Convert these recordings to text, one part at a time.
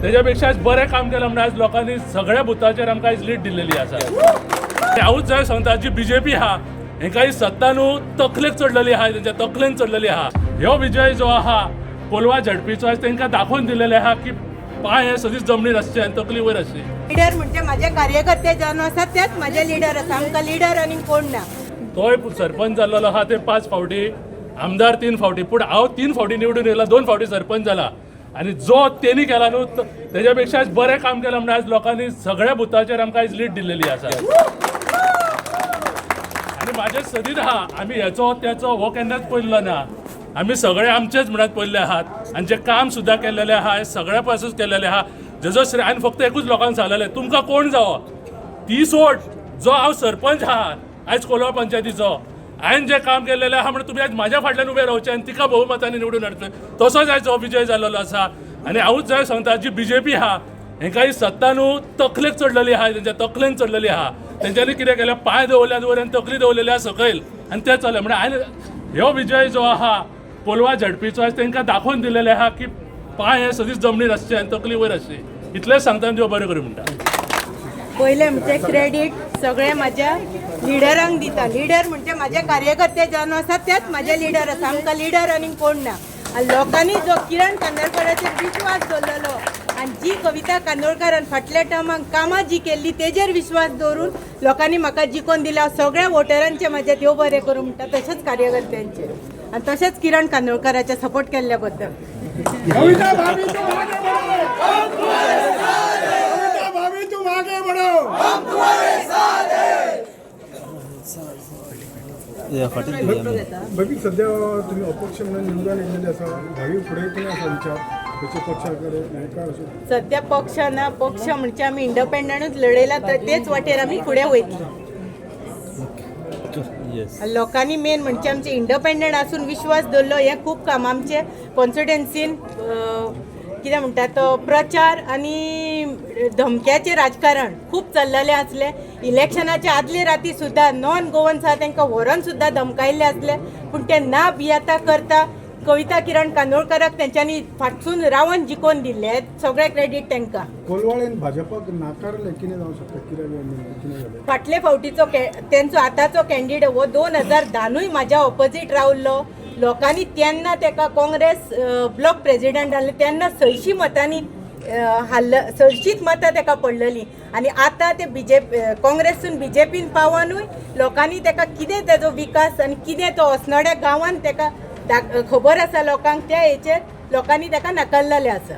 त्याच्यापेक्षा बरें काम केलं म्हणून आज लोकांनी सगळ्या बुथाचेर आमकां आज लीड दिल्लेली आसा। हांवूच जाय सांगता जी बीजेपी आहा हेंकां सत्ता न्हू तकलेक चडलेली आहा, तेंच्या तकलेन चडलेली आहा। ह्यो विजय जो आहा कोलवा झडपीचो आज तांकां दाखोवन दिलेले आहा की पांय हे सदींच जमनीर आसचे आनी तकली वयर आसची। लीडर म्हणजे माझे कार्यकर्ते जावन आसात तेच माझे लीडर आसा, आमकां लीडर आनी कोण ना। तोय सरपंच जाल्लो आहा ते 5 फावटी, आमदार 3 फावटी, पूण हांव 3 फावटी निवडून येयला, 2 फावटी सरपंच जाला आनी जो तेणी केला न्हू तेच्यापेक्षा बरें काम केलं म्हणून आज लोकांनी सगळ्या बुथाचेर आमकां आज लीड दिल्लेली आसा। आनी म्हाजे सदीत आहा आमी हेचो त्याचो हो केन्नाच पयल्लो ना, आमी सगळे आमचेच म्हणत पयल्ले आहात आनी जे काम सुद्दां केल्लेले आहा हे सगळ्या पासून केल्लेले आहा। जेजो श्रेय हांवें फक्त एकूच लोकांक सांगलेलें, तुमकां कोण जावो ती सोड, जो हांव सरपंच आहा आयज कोलवा पंचायतीचो, हांवें जे काम केल्लेलें आहा म्हणून तुमी आयज म्हाज्या फाटल्यान उबे रावचे आनी तिका बहुमतांनी निवडून हाडचें, तसोच आयज हो विजय जाल्लो आसा। आनी हांवूच जाय सांगता जी बीजेपी आहा हेंकां सत्ता न्हू तकलेक चडलेली आहा, तेंच्या तकलेन चडलेली आहा। तेंच्यांनी कितें केलें, पांय दवरल्यात वयर आनी तकली दवरलेली आहा सकयल आनी तें चललें। म्हणजे हांवें ह्यो विजय जो आहा कोलवा झडपीचो आज तांकां दाखोवन दिलेले आहा की पांय हे सदींच जमनीर आसचे आनी तकली वयर आसची। इतलेंच सांगता आनी देव बरें करूं म्हणटा। पहिले म्हणजे क्रेडीट सगळे माझ्या लिडरांक दिता। लीडर म्हणजे माझे कार्यकर्ते जावन आसात तेच माझे लीडर आसा, आमकां लीडर आनी कोण ना। आनी लोकांनी जो किरण कांदोळकराचेर विश्वास दवरलेलो आनी जी कविता कांदोळकरान फाटल्या टर्माक कामां जी केल्ली तेजेर विश्वास दवरून लोकांनी म्हाका जिखोवन दिला। सगळ्या वोटरांचे म्हाजे देव बरें करूं म्हणटा, तशेंच कार्यकर्त्यांचे आनी तशेंच किरण कांदोळकराचे सपोर्ट केल्ल्या बद्दल। बाकी सध्या तुम्ही अपक्ष म्हणून निवडून येलेले आसा, भावी फुडें कितें आसा विचार खंयच्या पक्षाकडे काय अशें? सध्या पक्ष ना, पक्ष म्हणजे आमी इंडिपेंडंटूच लढयला, तर तेच वाटेर आमी फुडें वयतली। लोकांनी मेन म्हणजे आमचे इंडिपेंडंट आसून विश्वास दवरलो, हे खूब काम आमचे कॉन्स्टिट्युएन्सीन कितें म्हणटा तो प्रचार आनी धमक्याचें राजकारण खूब चल्लेलें आसलें। इलेक्शनाच्या आदले राती सुद्दां नॉन गोवन्स आहा तांकां व्हरोन सुद्दां धमकायल्ले आसले, पूण ते ना भियेता करता कविता किरण कांदोळकराक तेंच्यांनी फाटसून रावन जिखोवन दिल्ले, सगळे क्रेडीट तांकां। कोलवाळेन भाजपाक नाकारले, कितें जावं शकता, कितें जालें? फाटले फावटीचो तेंचो आतांचो कॅन्डिडेट हो 2010य म्हाज्या ऑपोजीट रावल्लो। लोकांनी तेन्ना ताका काँग्रेस ब्लॉक प्रेसिडेंट जाल्ले तेन्ना 600 मतांनी हारलं, 600 मतां ताका पडलेली। आनी आतां ते काँग्रेसून बीजेपीन पावनूय लोकांनी ताका कितें तेजो विकास आनी कितें तो osnoड्या गांवांत ताका खबर आसा लोकांक, त्या हेचेर लोकांनी ताका नाकारलेले आसा।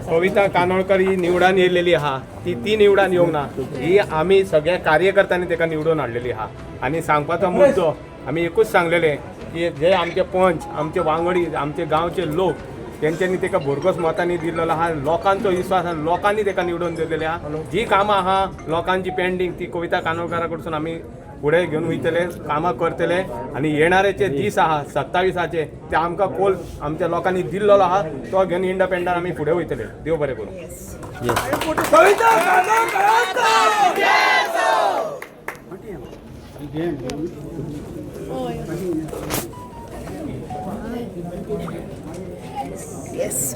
कविता कांदोळकर ही निवडून येयलेली आहा, ती निवडून येवंक ना, ही आमी सगळ्या कार्यकर्त्यांनी ताका निवडून हाडलेली आहा। आनी सांगपाचो मुद्दो आमी एकूच सांगलेले की जे आमचे पंच, आमचे वांगडी, आमचे गांवचे लोक तेंच्यांनी ताका भरघोस मतांनी दिल्लो आहा, लोकांचो विश्वास आहा, लोकांनी ताका निवडून दिलेले आहा। जी कामां आहा लोकांची पेंडींग ती कविता कांदोळकरा कडसून आमी फुडें घेवन वयतले, कामां करतले आनी येणारेचे दीस आहा 27 ते आमकां कोल आमच्या लोकांनी दिल्लो आहा, तो घेवन इंडिपेंडंट आमी फुडें वयतले। देव बरें करूं। Yes.